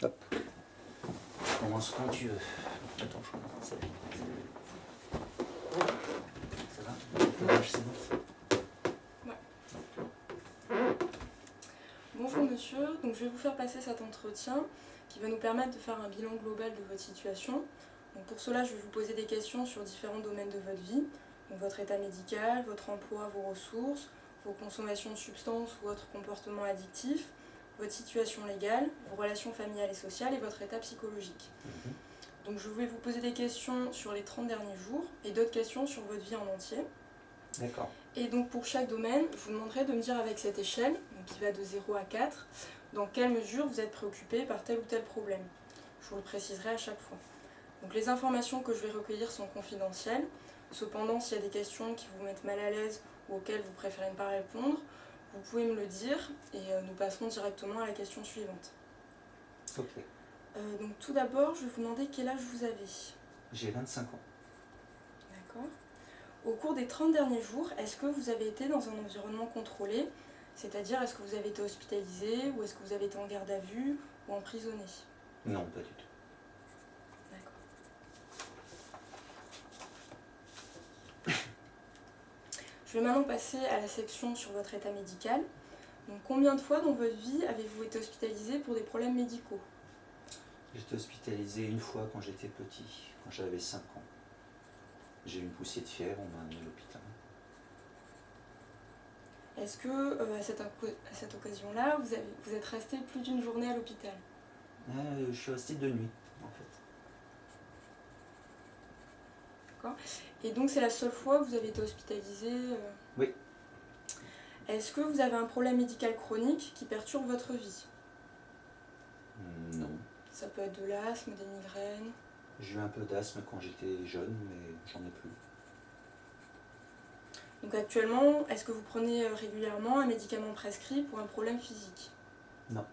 Hop. Je commence quand tu veux. Attends, je commence. Ça va? L'éclairage, c'est bon? Ouais. Bonjour monsieur, donc je vais vous faire passer cet entretien qui va nous permettre de faire un bilan global de votre situation. Donc pour cela, je vais vous poser des questions sur différents domaines de votre vie, donc votre état médical, votre emploi, vos ressources, vos consommations de substances ou autres comportements addictifs, votre situation légale, vos relations familiales et sociales et votre état psychologique. Donc je vais vous poser des questions sur les 30 derniers jours et d'autres questions sur votre vie en entier. D'accord. Et donc pour chaque domaine, je vous demanderai de me dire avec cette échelle, donc qui va de 0 à 4, dans quelle mesure vous êtes préoccupé par tel ou tel problème. Je vous le préciserai à chaque fois. Donc les informations que je vais recueillir sont confidentielles. Cependant, s'il y a des questions qui vous mettent mal à l'aise ou auxquelles vous préférez ne pas répondre, vous pouvez me le dire et nous passerons directement à la question suivante. Ok. Donc tout d'abord, je vais vous demander quel âge vous avez. J'ai 25 ans. D'accord. Au cours des 30 derniers jours, est-ce que vous avez été dans un environnement contrôlé? C'est-à-dire, est-ce que vous avez été hospitalisé ou est-ce que vous avez été en garde à vue ou emprisonné? Non, pas du tout. D'accord. Je vais maintenant passer à la section sur votre état médical. Donc, combien de fois dans votre vie avez-vous été hospitalisé pour des problèmes médicaux? J'ai été hospitalisé une fois quand j'étais petit, quand j'avais 5 ans. J'ai eu une poussée de fièvre, on m'a amené à l'hôpital. Est-ce que, à cette occasion-là, vous êtes resté plus d'une journée à l'hôpital? Je suis resté 2 nuits, en fait. D'accord. Et donc, c'est la seule fois que vous avez été hospitalisé? Oui. Est-ce que vous avez un problème médical chronique qui perturbe votre vie? Non. Ça peut être de l'asthme, des migraines. J'ai eu un peu d'asthme quand j'étais jeune, mais j'en ai plus. Donc actuellement, est-ce que vous prenez régulièrement un médicament prescrit pour un problème physique? Non.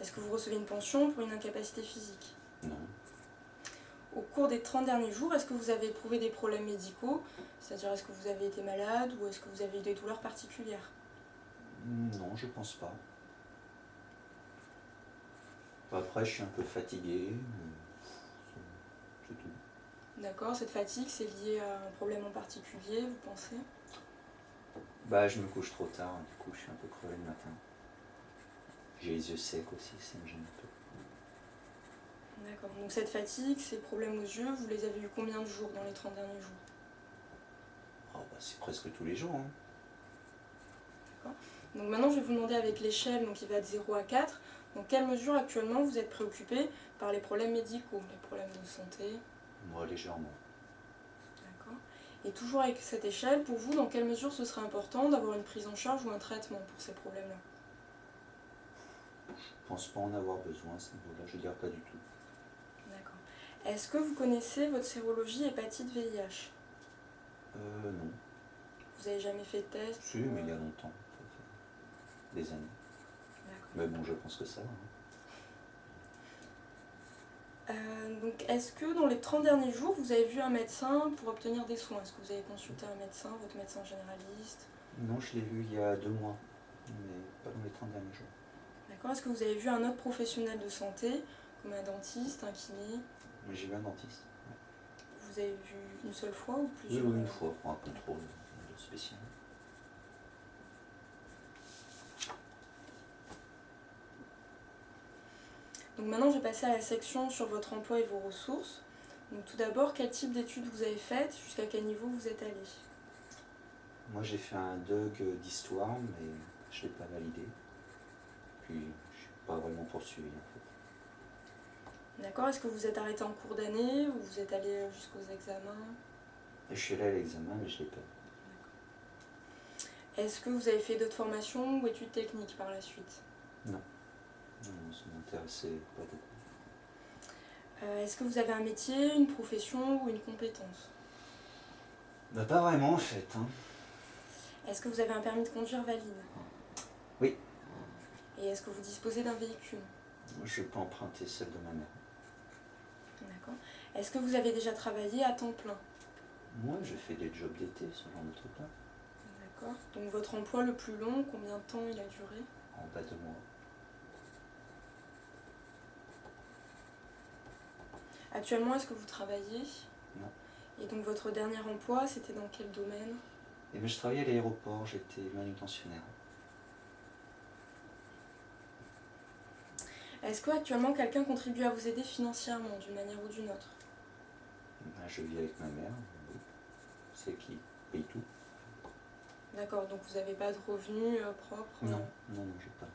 Est-ce que vous recevez une pension pour une incapacité physique? Non. Au cours des 30 derniers jours, est-ce que vous avez éprouvé des problèmes médicaux? C'est-à-dire, est-ce que vous avez été malade ou est-ce que vous avez eu des douleurs particulières? Non, je pense pas. Après, je suis un peu fatigué, c'est tout. D'accord, cette fatigue, c'est lié à un problème en particulier, vous pensez? Bah, je me couche trop tard, du coup, je suis un peu crevé le matin. J'ai les yeux secs aussi, ça me gêne un peu. D'accord, donc cette fatigue, ces problèmes aux yeux, vous les avez eu combien de jours dans les 30 derniers jours? Oh, bah, c'est presque tous les jours. Hein. D'accord. Donc maintenant, je vais vous demander avec l'échelle, donc qui va de 0 à 4, dans quelle mesure actuellement vous êtes préoccupé par les problèmes médicaux, les problèmes de santé? Moi, légèrement. D'accord. Et toujours avec cette échelle, pour vous, dans quelle mesure ce serait important d'avoir une prise en charge ou un traitement pour ces problèmes-là? Je pense pas en avoir besoin à ce niveau-là, je dirais pas du tout. D'accord. Est-ce que vous connaissez votre sérologie hépatite VIH? Non. Vous avez jamais fait de test? Si, mais il y a longtemps, ça fait des années. D'accord. Mais bon, je pense que ça va. Donc, est-ce que dans les 30 derniers jours, vous avez vu un médecin pour obtenir des soins? Est-ce que vous avez consulté un médecin, votre médecin généraliste? Non, je l'ai vu il y a 2 mois, mais pas dans les 30 derniers jours. D'accord. Est-ce que vous avez vu un autre professionnel de santé, comme un dentiste, un kiné? Mais j'ai vu un dentiste. Ouais. Vous avez vu une seule fois ou plusieurs? Oui, une fois pour un contrôle spécial. Donc maintenant, je vais passer à la section sur votre emploi et vos ressources. Donc tout d'abord, quel type d'études vous avez faites? Jusqu'à quel niveau vous êtes allé? Moi, j'ai fait un DUG d'histoire, mais je ne l'ai pas validé. Puis, je ne suis pas vraiment poursuivi, en fait. D'accord. Est-ce que vous êtes arrêté en cours d'année ou vous êtes allé jusqu'aux examens? Et je suis allé à l'examen, mais je ne l'ai pas. Est-ce que vous avez fait d'autres formations ou études techniques par la suite? Non. Non, ça m'intéressait pas beaucoup. Est-ce que vous avez un métier, une profession ou une compétence? Bah, pas vraiment, en fait. Hein. Est-ce que vous avez un permis de conduire valide? Oui. Et est-ce que vous disposez d'un véhicule? Je peux emprunter celle de ma mère. D'accord. Est-ce que vous avez déjà travaillé à temps plein? Moi, j'ai fait des jobs d'été, ce genre de truc-là. D'accord. Donc votre emploi le plus long, combien de temps il a duré? En bas de mois. Actuellement, est-ce que vous travaillez? Non. Et donc votre dernier emploi, c'était dans quel domaine? Et bien, je travaillais à l'aéroport, j'étais manutentionnaire. Est-ce que actuellement quelqu'un contribue à vous aider financièrement d'une manière ou d'une autre? Ben, je vis avec ma mère, oui. C'est elle qui paye tout. D'accord, donc vous n'avez pas de revenus propres? Non, j'ai pas.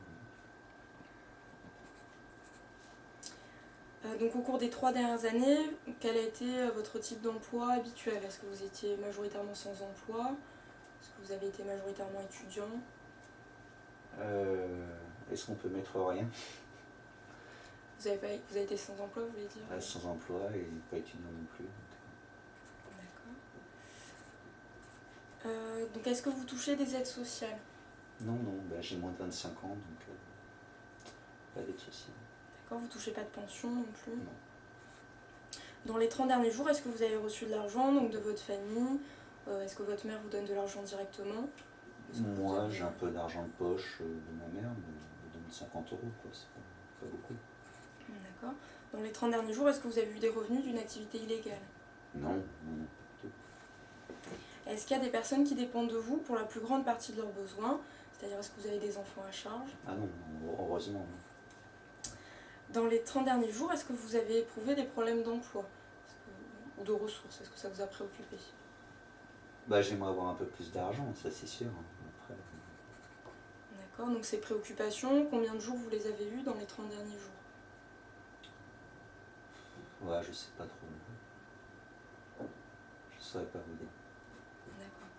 Donc au cours des 3 dernières années, quel a été votre type d'emploi habituel? Est-ce que vous étiez majoritairement sans emploi? Est-ce que vous avez été majoritairement étudiant? Est-ce qu'on peut mettre rien? Vous avez été sans emploi, vous voulez dire? Sans emploi et pas étudiant non plus. D'accord. Donc est-ce que vous touchez des aides sociales? Non, ben, j'ai moins de 25 ans, donc pas d'aide sociale. D'accord, vous touchez pas de pension non plus? Non. Dans les 30 derniers jours, est-ce que vous avez reçu de l'argent donc de votre famille? Est-ce que votre mère vous donne de l'argent directement? Moi, j'ai un peu d'argent de poche de ma mère, mais elle me donne 50 €, quoi. C'est pas beaucoup. D'accord. Dans les 30 derniers jours, est-ce que vous avez eu des revenus d'une activité illégale? Non. Est-ce qu'il y a des personnes qui dépendent de vous pour la plus grande partie de leurs besoins? C'est-à-dire, est-ce que vous avez des enfants à charge? Ah non, heureusement, non. Dans les 30 derniers jours, est-ce que vous avez éprouvé des problèmes d'emploi ou de ressources? Est-ce que ça vous a préoccupé? Bah, j'aimerais avoir un peu plus d'argent, ça c'est sûr. Après, D'accord, donc ces préoccupations, combien de jours vous les avez eues dans les 30 derniers jours? ouais, je sais pas trop. Je saurais pas vous dire. D'accord.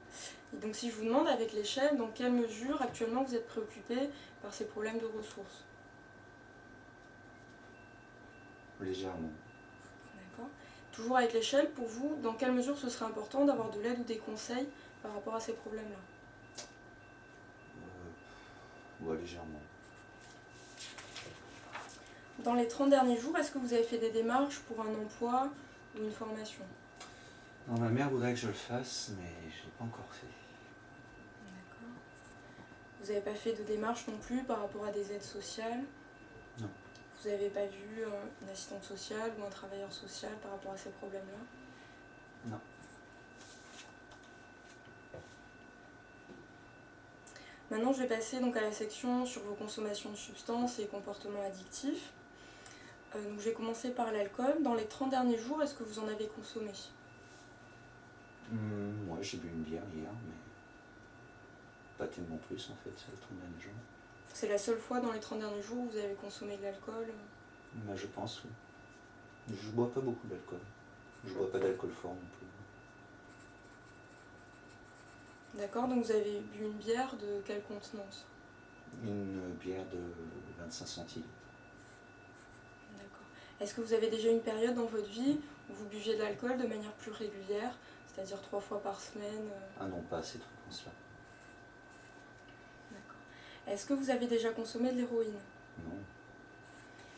Et donc si je vous demande avec l'échelle, dans quelle mesure actuellement vous êtes préoccupé par ces problèmes de ressources? Légèrement. D'accord. Toujours avec l'échelle, pour vous, dans quelle mesure ce serait important d'avoir de l'aide ou des conseils par rapport à ces problèmes-là? Ouais, légèrement. Dans les 30 derniers jours, est-ce que vous avez fait des démarches pour un emploi ou une formation? Non, ma mère voudrait que je le fasse, mais je l'ai pas encore fait. D'accord. Vous n'avez pas fait de démarche non plus par rapport à des aides sociales? Non. Vous n'avez pas vu une assistante sociale ou un travailleur social par rapport à ces problèmes-là? Non. Maintenant, je vais passer donc à la section sur vos consommations de substances et comportements addictifs. Donc, je vais commencer par l'alcool. Dans les 30 derniers jours, est-ce que vous en avez consommé? Moi, j'ai bu une bière hier, mais pas tellement plus en fait, c'est les 30 derniers jours. C'est la seule fois dans les 30 derniers jours où vous avez consommé de l'alcool? Bah, je pense, oui. Je bois pas beaucoup d'alcool. Je bois pas d'alcool fort non plus. D'accord, donc vous avez bu une bière de quelle contenance? Une bière de 25 centilitres. D'accord. Est-ce que vous avez déjà une période dans votre vie où vous buviez de l'alcool de manière plus régulière, c'est-à-dire 3 fois par semaine? Ah non, pas à cette fréquence-là. D'accord. Est-ce que vous avez déjà consommé de l'héroïne? Non.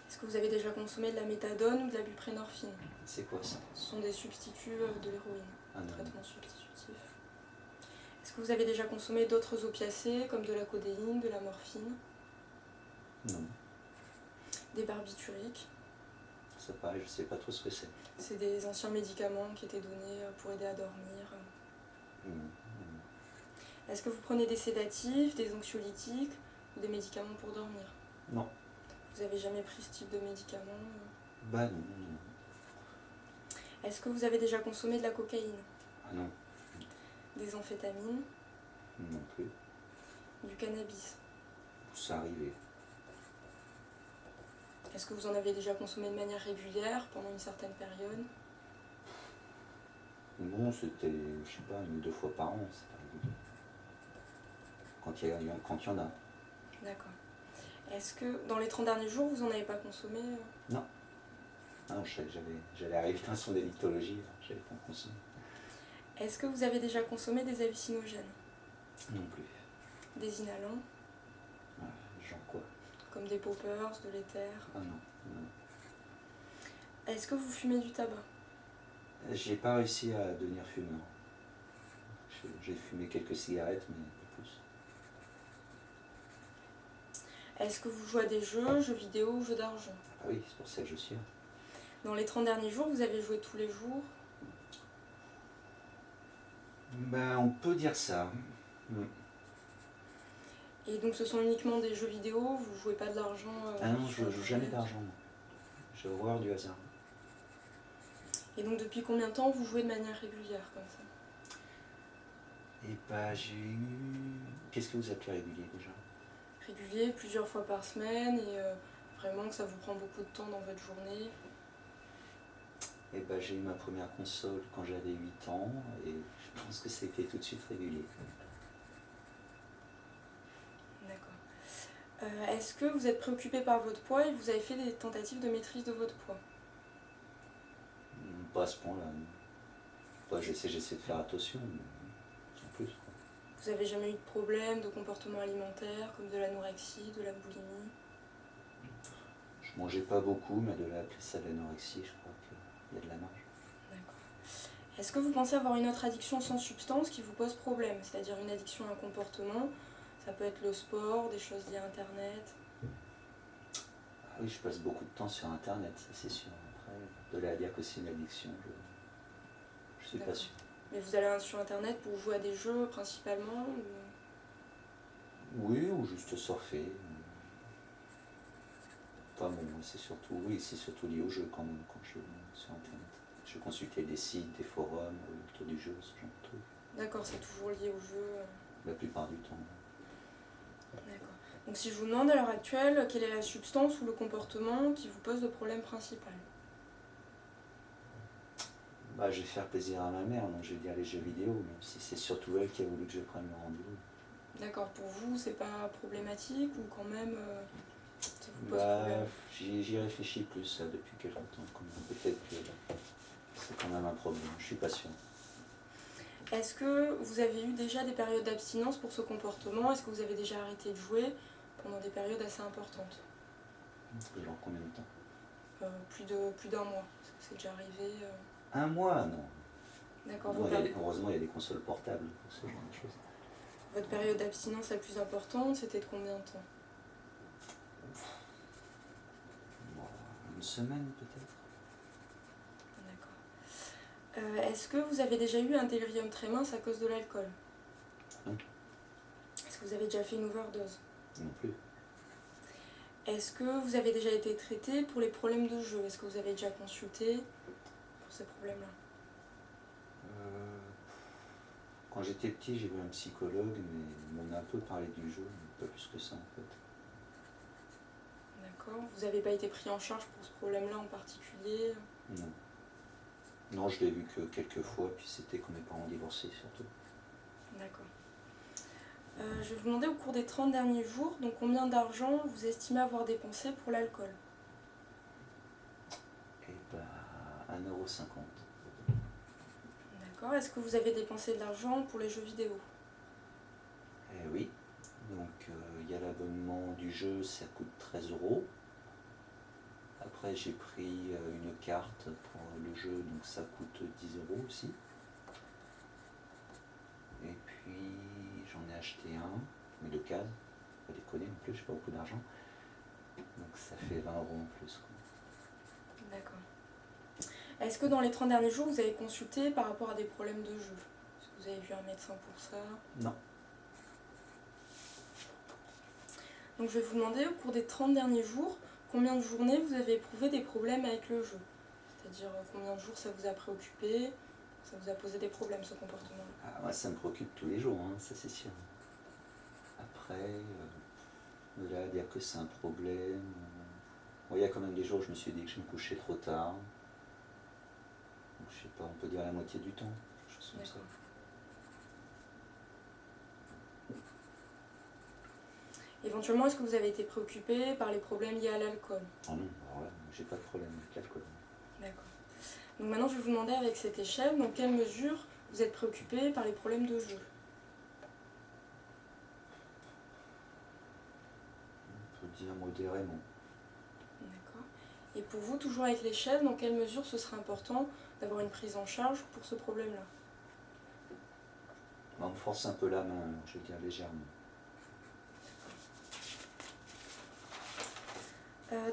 Est-ce que vous avez déjà consommé de la méthadone ou de la buprenorphine? C'est quoi ça? Ce sont des substituts de l'héroïne, Ah non. traitement substitutif. Est-ce que vous avez déjà consommé d'autres opiacés comme de la codéine, de la morphine, Non. des barbituriques? Ça pareil, je sais pas trop ce que c'est. C'est des anciens médicaments qui étaient donnés pour aider à dormir. Non. Est-ce que vous prenez des sédatifs, des anxiolytiques ou des médicaments pour dormir? Non. Vous avez jamais pris ce type de médicaments? Bah non. Est-ce que vous avez déjà consommé de la cocaïne? Ah non. Des amphétamines? Non plus. Du cannabis? Ça arrivait. Est-ce que vous en avez déjà consommé de manière régulière pendant une certaine période? Non, c'était, je sais pas, 1 ou 2 fois par an, c'est pas régulier. Quand il y en a. D'accord. Est-ce que dans les 30 derniers jours, vous n'en avez pas consommé? Non. Ah non, j'allais arriver dans son délictologie, j'allais pas en consommer. Est-ce que vous avez déjà consommé des hallucinogènes? Non plus. Des inhalants? Genre quoi? Comme des poppers, de l'éther? Ah non. Est-ce que vous fumez du tabac? J'ai pas réussi à devenir fumeur. J'ai fumé quelques cigarettes, mais pas plus. Est-ce que vous jouez à des jeux vidéo ou jeux d'argent? Ah oui, c'est pour ça que je suis là. Dans les 30 derniers jours, vous avez joué tous les jours? Ben, on peut dire ça. Et donc ce sont uniquement des jeux vidéo, vous jouez pas de l'argent? Ah non, je sur joue jamais Internet? d'argent. Moi. J'ai horreur du hasard. Et donc depuis combien de temps vous jouez de manière régulière comme ça? Et bah j'ai eu... Qu'est-ce que vous appelez régulier déjà? Régulier, plusieurs fois par semaine, et vraiment que ça vous prend beaucoup de temps dans votre journée? Et bah j'ai eu ma première console quand j'avais 8 ans, et je pense que c'était tout de suite régulier. D'accord. Est-ce que vous êtes préoccupé par votre poids et vous avez fait des tentatives de maîtrise de votre poids? Pas à ce point-là. Bah, j'essaie de faire attention, mais sans plus. Quoi. Vous avez jamais eu de problème de comportement alimentaire, comme de l'anorexie, de la boulimie? Je mangeais pas beaucoup, mais de là à appeler ça de l'anorexie, je crois qu'il y a de la marge. D'accord. Est-ce que vous pensez avoir une autre addiction sans substance qui vous pose problème? C'est-à-dire une addiction à un comportement? Ça peut être le sport, des choses liées à Internet. Ah oui, je passe beaucoup de temps sur Internet, ça c'est sûr. Après, de là à dire que c'est une addiction, je suis pas sûr. Mais vous allez sur Internet pour jouer à des jeux principalement ou... Oui, ou juste surfer. Enfin bon, c'est surtout lié au jeu quand même, quand je suis sur Internet. Je consultais des sites, des forums autour du jeu, ce genre de trucs. D'accord, c'est toujours lié au jeu. La plupart du temps. D'accord. Donc si je vous demande à l'heure actuelle, quelle est la substance ou le comportement qui vous pose le problème principal? Bah, je vais faire plaisir à ma mère, donc je vais dire les jeux vidéo, même si c'est surtout elle qui a voulu que je prenne le rendez-vous. D'accord, pour vous, c'est pas problématique ou quand même ça vous pose problème? J'y réfléchis plus là, depuis quelques temps. Peut-être que c'est quand même un problème, je suis pas sûr. Est-ce que vous avez eu déjà des périodes d'abstinence pour ce comportement? Est-ce que vous avez déjà arrêté de jouer pendant des périodes assez importantes? Genre combien de temps? Plus d'un mois. Est-ce que c'est déjà arrivé? Un mois, non. D'accord. Heureusement, il y a des consoles portables pour ce genre de choses. Votre période d'abstinence la plus importante, c'était de combien de temps? Une semaine peut-être. D'accord. Est-ce que vous avez déjà eu un délirium très mince à cause de l'alcool? Non. Est-ce que vous avez déjà fait une overdose? Non plus. Est-ce que vous avez déjà été traité pour les problèmes de jeu? Est-ce que vous avez déjà consulté pour ces problèmes-là? Quand j'étais petit, j'ai vu un psychologue, mais on a un peu parlé du jeu, mais pas plus que ça en fait. D'accord. Vous n'avez pas été pris en charge pour ce problème-là en particulier? Non. Non, je l'ai vu que quelques fois, puis c'était quand mes parents divorçaient surtout. D'accord. Je vais vous demander au cours des 30 derniers jours, donc combien d'argent vous estimez avoir dépensé pour l'alcool? Et bah, 1,50 €. D'accord. Est-ce que vous avez dépensé de l'argent pour les jeux vidéo? Eh oui. Donc, il y a l'abonnement du jeu, ça coûte 13 €. Après, j'ai pris une carte pour le jeu, donc ça coûte 10 € aussi. Et puis, j'en ai acheté un, mais de case, pas déconner non plus, j'ai pas beaucoup d'argent. Donc ça fait 20 € en plus. Quoi. D'accord. Est-ce que dans les 30 derniers jours, vous avez consulté par rapport à des problèmes de jeu? Est-ce que vous avez vu un médecin pour ça? Non. Donc je vais vous demander, au cours des 30 derniers jours, combien de journées vous avez éprouvé des problèmes avec le jeu? C'est-à-dire combien de jours ça vous a préoccupé, ça vous a posé des problèmes ce comportement-là? Ah, moi, ça me préoccupe tous les jours, hein, ça c'est sûr. Après, de là à dire que c'est un problème. Bon, il y a quand même des jours où je me suis dit que je me couchais trop tard. Donc, je sais pas, on peut dire la moitié du temps, quelque chose comme ça. Éventuellement, est-ce que vous avez été préoccupé par les problèmes liés à l'alcool? Ah non, alors là, j'ai pas de problème avec l'alcool. D'accord. Donc maintenant, je vais vous demander avec cette échelle, dans quelle mesure vous êtes préoccupé par les problèmes de jeu? On peut dire modérément. D'accord. Et pour vous, toujours avec l'échelle, dans quelle mesure ce serait important d'avoir une prise en charge pour ce problème-là? On me force un peu la main, alors, je veux dire légèrement.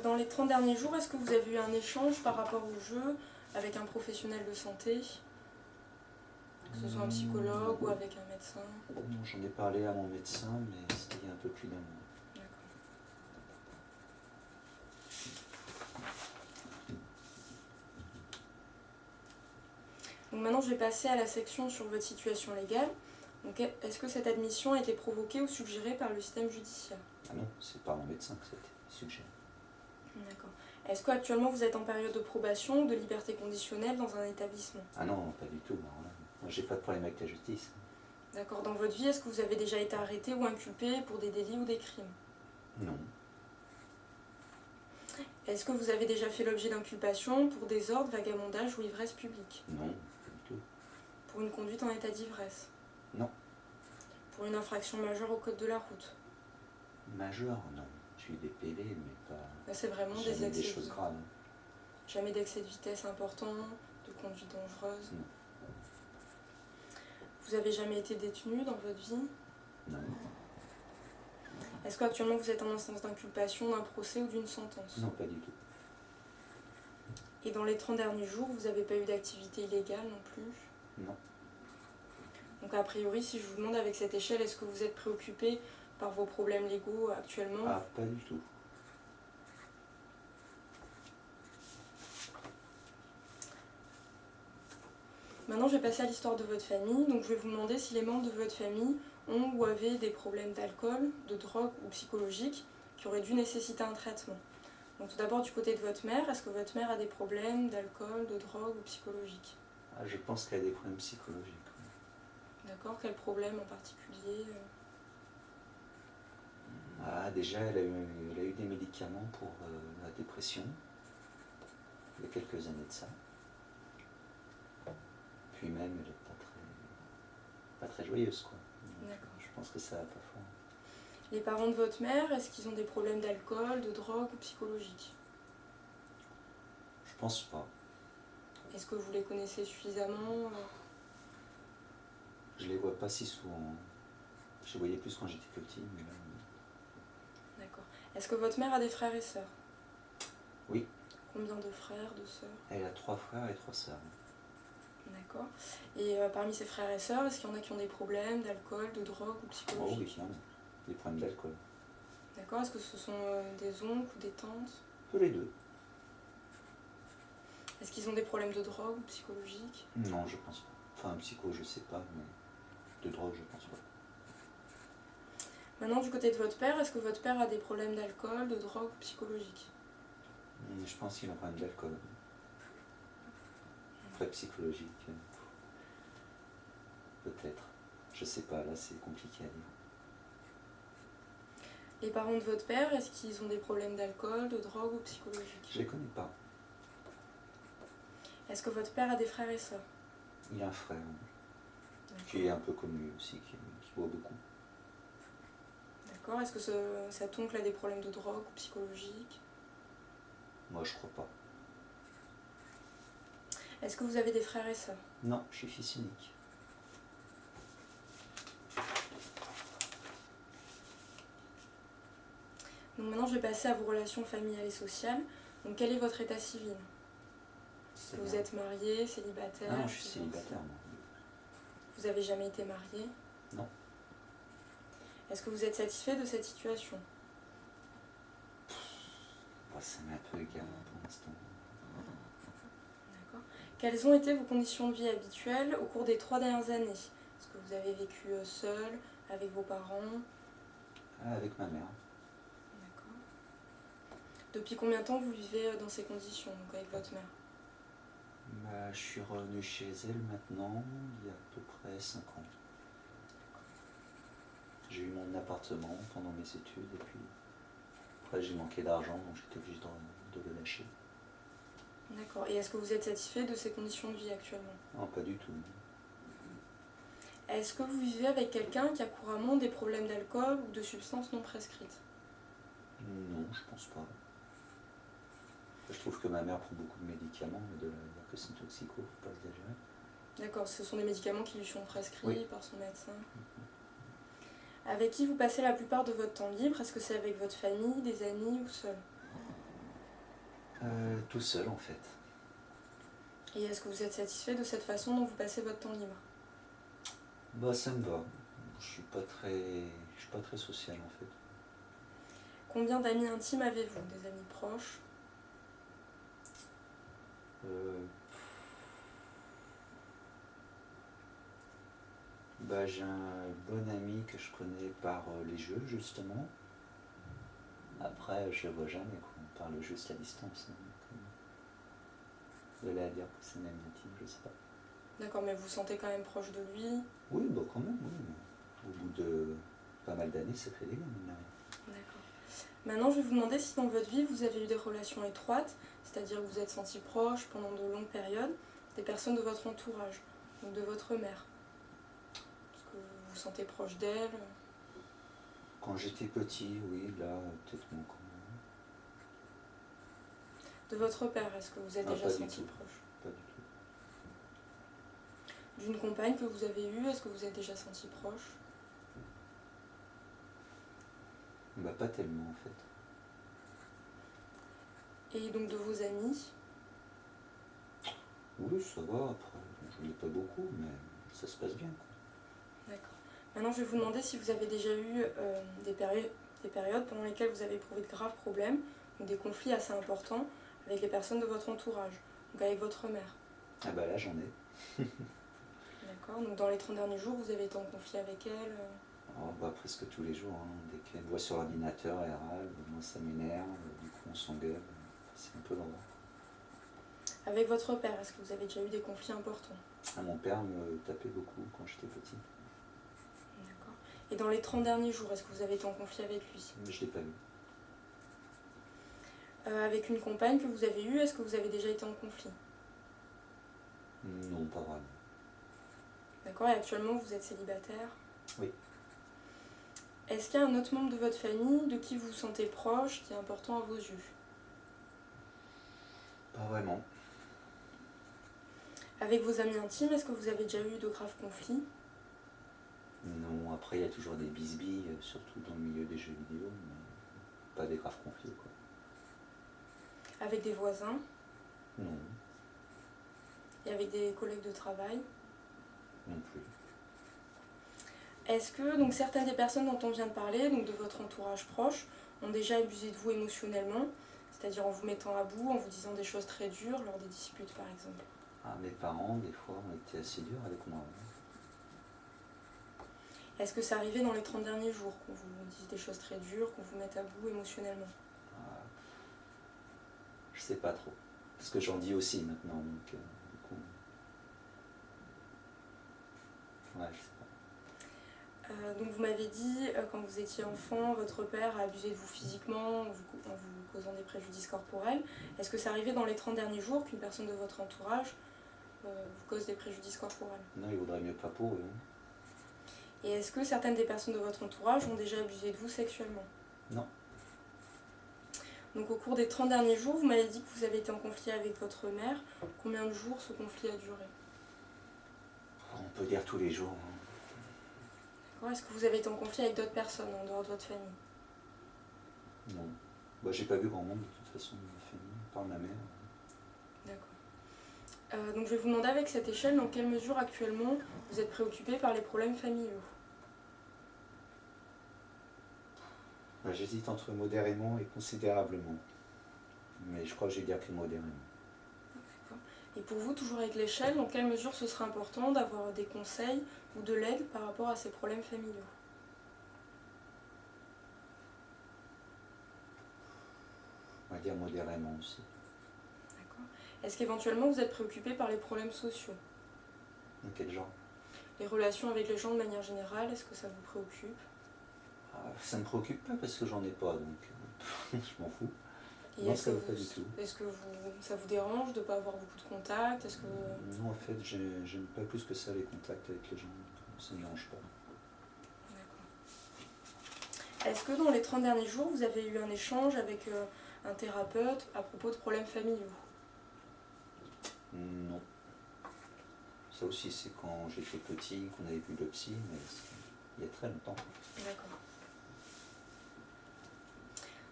Dans les 30 derniers jours, est-ce que vous avez eu un échange par rapport au jeu avec un professionnel de santé, que ce soit un psychologue ou avec un médecin? Non, j'en ai parlé à mon médecin, mais c'était il y a un peu plus d'un mois. D'accord. Donc maintenant, je vais passer à la section sur votre situation légale. Donc, est-ce que cette admission a été provoquée ou suggérée par le système judiciaire? Ah non, c'est par mon médecin que ça a été suggéré. D'accord. Est-ce qu'actuellement vous êtes en période de probation ou de liberté conditionnelle dans un établissement? Ah non, pas du tout. Alors là, moi, j'ai pas de problème avec la justice. D'accord. Dans votre vie, est-ce que vous avez déjà été arrêté ou inculpé pour des délits ou des crimes? Non, Est-ce que vous avez déjà fait l'objet d'inculpation pour désordre, vagabondage ou ivresse publique? non, pas du tout. Pour une conduite en état d'ivresse? Non. Pour une infraction majeure au code de la route? Majeur, non. J'ai eu des PV, mais pas. Là, c'est vraiment des Jamais excès des de choses vie. graves. Jamais d'excès de vitesse important, de conduite dangereuse? Non. Vous avez jamais été détenu dans votre vie? Non, Est-ce qu'actuellement vous êtes en instance d'inculpation, d'un procès ou d'une sentence? non, pas du tout. Et dans les 30 derniers jours, vous n'avez pas eu d'activité illégale non plus? Non. Donc a priori, si je vous demande avec cette échelle, est-ce que vous êtes préoccupé par vos problèmes légaux actuellement? Ah, pas du tout. Maintenant, je vais passer à l'histoire de votre famille. Donc je vais vous demander si les membres de votre famille ont ou avaient des problèmes d'alcool, de drogue ou psychologiques qui auraient dû nécessiter un traitement. Donc tout d'abord du côté de votre mère, est-ce que votre mère a des problèmes d'alcool, de drogue ou psychologiques? Ah, je pense qu'elle a des problèmes psychologiques. Oui. D'accord, quels problèmes en particulier? Ah, déjà, elle a eu des médicaments pour la dépression, il y a quelques années de ça. Puis même, elle n'est pas très joyeuse, quoi. D'accord. Je pense que ça va pas fort. Les parents de votre mère, est-ce qu'ils ont des problèmes d'alcool, de drogue ou psychologiques? Je pense pas. Est-ce que vous les connaissez suffisamment? Je les vois pas si souvent. Je les voyais plus quand j'étais petit, mais là. D'accord. Est-ce que votre mère a des frères et sœurs? Oui. Combien de frères, de sœurs? Elle a 3 frères et 3 sœurs. D'accord. Et parmi ses frères et sœurs, est-ce qu'il y en a qui ont des problèmes d'alcool, de drogue ou Oh psychologiques? oui, il y en a. Des problèmes d'alcool. D'accord. Est-ce que ce sont des oncles ou des tantes? Tous les deux. Est-ce qu'ils ont des problèmes de drogue ou psychologiques? Non, je pense pas. Enfin, psycho, je sais pas, mais de drogue, je pense pas. Maintenant, du côté de votre père, est-ce que votre père a des problèmes d'alcool, de drogue ou psychologiques? Je pense qu'il a un problème d'alcool. Pas psychologique. Peut-être. Je sais pas, là c'est compliqué à dire. Les parents de votre père, est-ce qu'ils ont des problèmes d'alcool, de drogue ou psychologiques? Je les connais pas. Est-ce que votre père a des frères et sœurs? Il y a un frère D'accord. qui est un peu comme lui aussi, qui boit beaucoup. D'accord. Est-ce que cet oncle a des problèmes de drogue ou psychologiques? Moi je crois pas. Est-ce que vous avez des frères et sœurs? Non, je suis fils unique. Donc maintenant, je vais passer à vos relations familiales et sociales. Donc quel est votre état civil? Est-ce que vous êtes marié, célibataire? Non, je suis célibataire, moi. Vous avez jamais été marié? Non. Est-ce que vous êtes satisfait de cette situation? Ça m'est un peu égal pour l'instant. D'accord. Quelles ont été vos conditions de vie habituelles au cours des 3 dernières années? Est-ce que vous avez vécu seul, avec vos parents? Ah, avec ma mère. D'accord. Depuis combien de temps vous vivez dans ces conditions, donc avec votre mère? Je suis revenu chez elle maintenant, il y a à peu près 5 ans. J'ai eu mon appartement pendant mes études et puis après j'ai manqué d'argent donc j'étais obligé de le lâcher. D'accord. Et est-ce que vous êtes satisfait de ces conditions de vie actuellement? Non, pas du tout. Est-ce que vous vivez avec quelqu'un qui a couramment des problèmes d'alcool ou de substances non prescrites? Non, je pense pas. Je trouve que ma mère prend beaucoup de médicaments, mais de la c'est toxico, faut pas exagérer. D'accord, ce sont des médicaments qui lui sont prescrits Oui. par son médecin. Avec qui vous passez la plupart de votre temps libre? Est-ce que c'est avec votre famille, des amis ou seul? tout seul en fait. Et est-ce que vous êtes satisfait de cette façon dont vous passez votre temps libre? Bah ça me va. Je suis pas très social en fait. Combien d'amis intimes avez-vous? Des amis proches? Bah, j'ai un bon ami que je connais par les jeux justement. Après je le vois jamais quoi. On parle juste à distance. Hein. De là à dire que c'est un ami intime, je sais pas. D'accord, mais vous vous sentez quand même proche de lui? Oui, bah quand même, oui. Au bout de pas mal d'années, ça fait des liens, mine de rien. D'accord. Maintenant, je vais vous demander si dans votre vie, vous avez eu des relations étroites, c'est-à-dire que vous êtes senti proche pendant de longues périodes des personnes de votre entourage, donc de votre mère. Est-ce que vous vous sentez proche d'elle? Quand j'étais petit, oui, là, peut-être moins. De votre père, est-ce que vous êtes déjà Pas du senti tout. proche? Pas du tout. D'une compagne que vous avez eue, est-ce que vous êtes déjà senti proche? Bah pas tellement en fait. Et donc de vos amis? Oui, ça va, après, je n'en ai pas beaucoup, mais ça se passe bien. Quoi. D'accord. Maintenant, je vais vous demander si vous avez déjà eu des périodes pendant lesquelles vous avez éprouvé de graves problèmes, ou des conflits assez importants avec les personnes de votre entourage, donc avec votre mère. Ah bah là, j'en ai. D'accord. Donc dans les 30 derniers jours, vous avez été en conflit avec elle? Oh, bah, presque tous les jours. Hein. Dès qu'elle me voit sur l'ordinateur, elle râle, moi ça m'énerve, du coup on s'engueule. C'est un peu l'endroit. Avec votre père, est-ce que vous avez déjà eu des conflits importants? Ah, mon père me tapait beaucoup quand j'étais petit. D'accord. Et dans les 30 derniers jours, est-ce que vous avez été en conflit avec lui? Mais je ne l'ai pas vu. Avec une compagne que vous avez eue, est-ce que vous avez déjà été en conflit? Non, pas vraiment. D'accord. Et actuellement, vous êtes célibataire? Oui. Est-ce qu'il y a un autre membre de votre famille de qui vous vous sentez proche, qui est important à vos yeux? Pas vraiment. Avec vos amis intimes, est-ce que vous avez déjà eu de graves conflits? Non, après il y a toujours des bisbilles, surtout dans le milieu des jeux vidéo, mais pas des graves conflits quoi. Avec des voisins? Non, Et avec des collègues de travail? non plus. Est-ce que donc, certaines des personnes dont on vient de parler, donc de votre entourage proche, ont déjà abusé de vous émotionnellement, c'est-à-dire en vous mettant à bout, en vous disant des choses très dures lors des disputes par exemple? Ah, mes parents, des fois, ont été assez durs avec moi. Est-ce que ça arrivait dans les 30 derniers jours qu'on vous dise des choses très dures, qu'on vous mette à bout émotionnellement? Ah, je sais pas trop. Parce que j'en dis aussi maintenant, donc du coup. Ouais, je sais pas. Donc vous m'avez dit, quand vous étiez enfant, votre père a abusé de vous physiquement en vous causant des préjudices corporels. Est-ce que ça arrivait dans les 30 derniers jours qu'une personne de votre entourage vous cause des préjudices corporels? Non, il vaudrait mieux pas pour eux. Hein. Et est-ce que certaines des personnes de votre entourage ont déjà abusé de vous sexuellement? Non. Donc au cours des 30 derniers jours, vous m'avez dit que vous avez été en conflit avec votre mère. Combien de jours ce conflit a duré? On peut dire tous les jours. Hein. Est-ce que vous avez été en conflit avec d'autres personnes en dehors de votre famille? Non. Bah, j'ai pas vu grand monde de toute façon de ma famille, par ma mère. D'accord. Donc je vais vous demander avec cette échelle, dans quelle mesure actuellement vous êtes préoccupé par les problèmes familiaux? Bah, j'hésite entre modérément et considérablement. Mais je crois que je vais dire que modérément. D'accord. Et pour vous, toujours avec l'échelle, dans quelle mesure ce serait important d'avoir des conseils ou de l'aide par rapport à ces problèmes familiaux? On va dire modérément aussi. D'accord. Est-ce qu'éventuellement vous êtes préoccupé par les problèmes sociaux? De quel genre? Les relations avec les gens de manière générale, est-ce que ça vous préoccupe? Ça me préoccupe pas parce que j'en ai pas, donc je m'en fous. Et non, est-ce ça que, va pas du tout. Est-ce que ça vous dérange de ne pas avoir beaucoup de contacts? Est-ce que... Non, en fait, j'aime pas plus que ça les contacts avec les gens, donc ça me dérange pas. D'accord. Est-ce que dans les 30 derniers jours, vous avez eu un échange avec un thérapeute à propos de problèmes familiaux? Non. Ça aussi, c'est quand j'étais petit, qu'on avait vu le psy, mais il y a très longtemps. D'accord.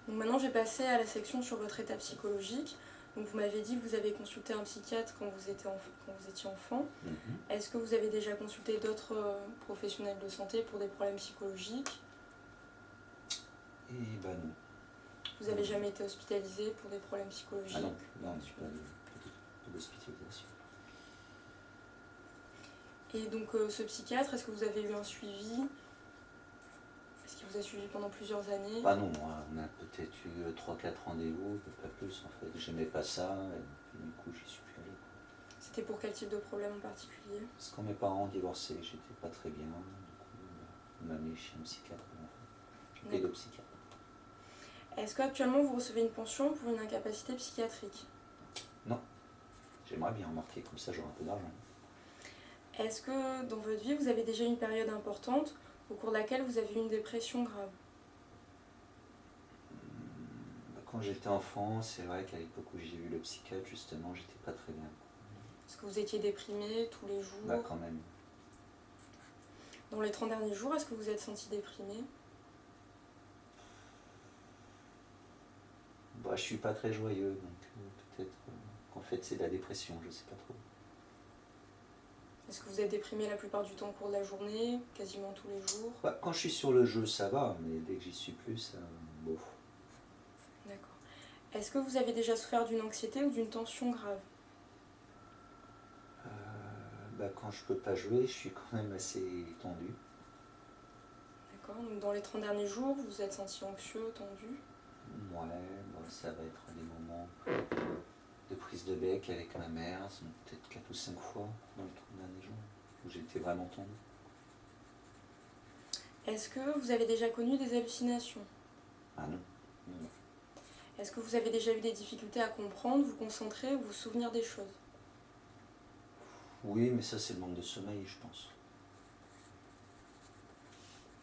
Donc maintenant, je vais passer à la section sur votre état psychologique. Donc vous m'avez dit que vous avez consulté un psychiatre quand vous étiez enfant. Mhm. Est-ce que vous avez déjà consulté d'autres professionnels de santé pour des problèmes psychologiques? Et bah non. Vous n'avez jamais été hospitalisé pour des problèmes psychologiques? Ah non, non, pas d'hospitalisation. Et donc ce psychiatre, est-ce que vous avez eu un suivi? Est-ce qu'il vous a suivi pendant plusieurs années? Ah non, on a peut-être eu 3-4 rendez-vous, pas plus en fait. J'aimais pas ça, et du coup j'y suis plus allé. C'était pour quel type de problème en particulier? Parce que quand mes parents ont divorcé, j'étais pas très bien, du coup on m'a mis chez un psychiatre. Chez pédopsychiatre. Est-ce qu'actuellement vous recevez une pension pour une incapacité psychiatrique? Non, j'aimerais bien remarquer, comme ça j'aurai un peu d'argent. Est-ce que dans votre vie vous avez déjà eu une période importante au cours de laquelle vous avez eu une dépression grave? Quand j'étais enfant, c'est vrai qu'à l'époque où j'ai vu le psychiatre, justement, j'étais pas très bien. Est-ce que vous étiez déprimé tous les jours? Bah quand même. Dans les 30 derniers jours, est-ce que vous êtes senti déprimé? Bah, je suis pas très joyeux, donc peut-être qu'en fait c'est de la dépression, je sais pas trop. Est-ce que vous êtes déprimé la plupart du temps au cours de la journée, quasiment tous les jours? Bah, quand je suis sur le jeu, ça va, mais dès que j'y suis plus, ça... bof. D'accord. Est-ce que vous avez déjà souffert d'une anxiété ou d'une tension grave? Bah, quand je peux pas jouer, je suis quand même assez tendu. D'accord. Donc dans les 30 derniers jours, vous vous êtes senti anxieux, tendu? Ouais, bon, ça va être des moments de prise de bec avec ma mère, peut-être 4 ou 5 fois dans les 30 derniers jours, où j'étais vraiment tendu. Est-ce que vous avez déjà connu des hallucinations? Ah non, non. Est-ce que vous avez déjà eu des difficultés à comprendre, vous concentrer ou vous souvenir des choses? Oui, mais ça c'est le manque de sommeil, je pense.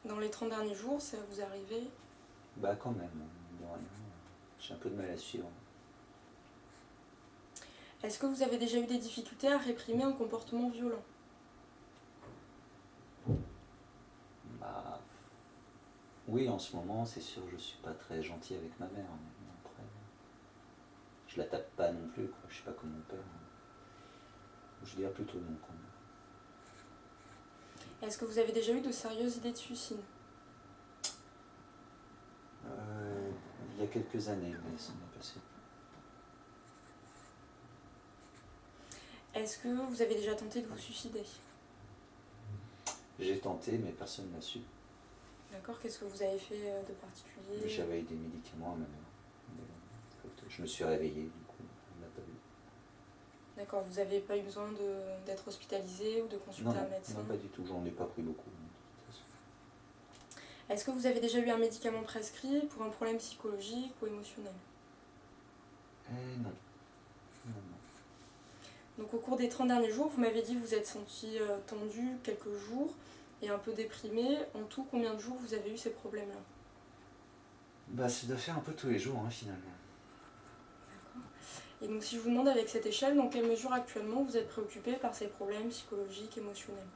Dans les 30 derniers jours, ça vous arrivait? Bah quand même, de rien. J'ai un peu de mal à suivre. Est-ce que vous avez déjà eu des difficultés à réprimer un comportement violent? Bah, oui, en ce moment, c'est sûr, je suis pas très gentil avec ma mère. Mais après, je la tape pas non plus, quoi. Je suis pas comme mon père. Je dirais plutôt non, quand même. Est-ce que vous avez déjà eu de sérieuses idées de suicide? Il y a quelques années, mais ça m'est passé. Est-ce que vous avez déjà tenté de vous suicider? J'ai tenté, mais personne ne l'a su. D'accord, qu'est-ce que vous avez fait de particulier? J'avais des médicaments à ma mère. Mais, en fait, je me suis réveillé, du coup, on l'a pas vu. D'accord, vous n'avez pas eu besoin d'être hospitalisé ou de consulter un médecin? Non, pas du tout, j'en ai pas pris beaucoup. Est-ce que vous avez déjà eu un médicament prescrit pour un problème psychologique ou émotionnel? Non. Non. Donc au cours des 30 derniers jours, vous m'avez dit que vous êtes senti tendu quelques jours et un peu déprimé. En tout, combien de jours vous avez eu ces problèmes-là? Bah, ça doit faire un peu tous les jours, hein, finalement. D'accord. Et donc si je vous demande avec cette échelle, dans quelle mesure actuellement vous êtes préoccupé par ces problèmes psychologiques, émotionnels?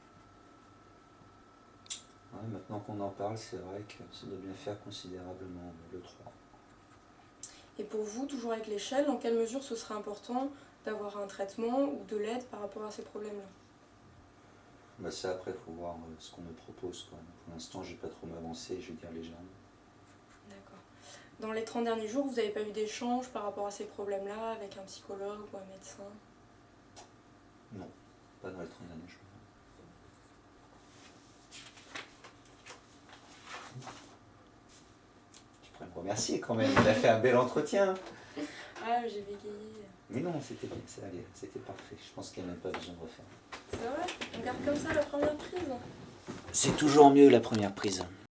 Ouais, maintenant qu'on en parle, c'est vrai que ça doit bien faire considérablement le 3. Et pour vous, toujours avec l'échelle, dans quelle mesure ce serait important d'avoir un traitement ou de l'aide par rapport à ces problèmes-là? Bah ça, après, il faut voir ce qu'on me propose, quoi. Pour l'instant, je vais pas trop m'avancer, je vais dire légèrement. D'accord. Dans les 30 derniers jours, vous n'avez pas eu d'échange par rapport à ces problèmes-là avec un psychologue ou un médecin? Non, pas dans les 30 derniers jours. Tu pourrais me remercier quand même, on a fait un bel entretien. Ah, j'ai bégayé. Mais non, c'était bien, ça allait, c'était parfait. Je pense qu'il n'y a même pas besoin de refaire. C'est vrai? On garde comme ça la première prise? C'est toujours mieux la première prise.